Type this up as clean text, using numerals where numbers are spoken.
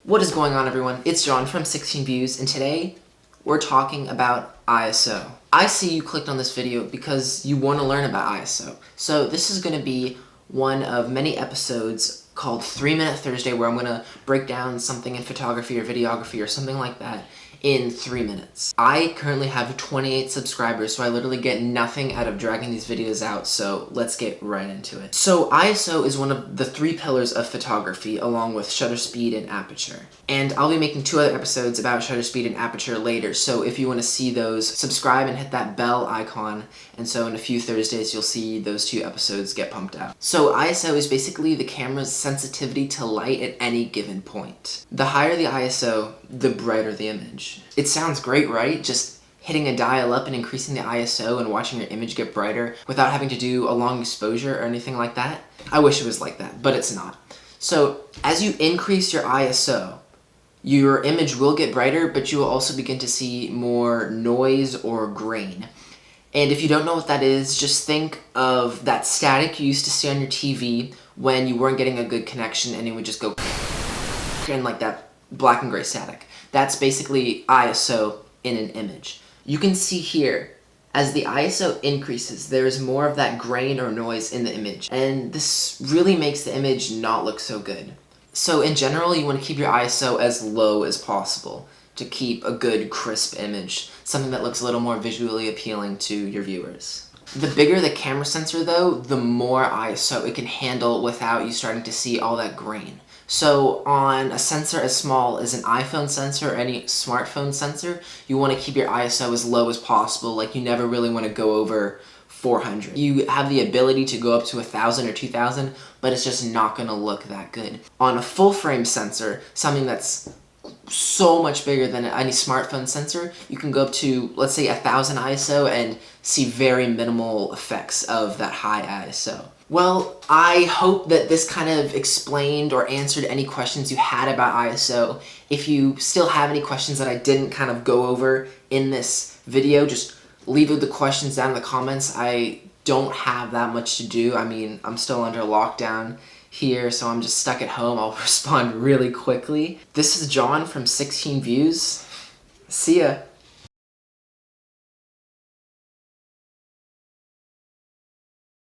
What is going on, everyone? It's John from 16 Views, and today we're talking about ISO. I see you clicked on this video because you want to learn about ISO. So this is going to be one of many episodes called 3 Minute Thursday, where I'm going to break down something in photography or videography or something like that in 3 minutes. I currently have 28 subscribers, so I literally get nothing out of dragging these videos out, so let's get right into it. So ISO is one of the 3 pillars of photography, along with shutter speed and aperture. And I'll be making 2 other episodes about shutter speed and aperture later, so if you want to see those, subscribe and hit that bell icon, and so in a few Thursdays you'll see those 2 episodes get pumped out. So ISO is basically the camera's sensitivity to light at any given point. The higher the ISO, the brighter the image. It sounds great, right? Just hitting a dial up and increasing the ISO and watching your image get brighter without having to do a long exposure or anything like that. I wish it was like that, but it's not. So as you increase your ISO, your image will get brighter, but you will also begin to see more noise or grain. And if you don't know what that is, just think of that static you used to see on your TV when you weren't getting a good connection and it would just go and like that black and gray static. That's basically ISO in an image. You can see here, as the ISO increases, there's more of that grain or noise in the image, and this really makes the image not look so good. So in general, you want to keep your ISO as low as possible to keep a good, crisp image, something that looks a little more visually appealing to your viewers. The bigger the camera sensor though, the more ISO it can handle without you starting to see all that grain. So on a sensor as small as an iPhone sensor or any smartphone sensor, you want to keep your ISO as low as possible. Like, you never really want to go over 400. You have the ability to go up to 1,000 or 2,000, but it's just not going to look that good. On a full frame sensor, something that's so much bigger than any smartphone sensor, you can go up to, let's say, 1,000 ISO and see very minimal effects of that high ISO. Well, I hope that this kind of explained or answered any questions you had about ISO. If you still have any questions that I didn't kind of go over in this video, just leave the questions down in the comments. I don't have that much to do. I mean, I'm still under lockdown here, so I'm just stuck at home. I'll respond really quickly. This is John from 16 Views. See ya.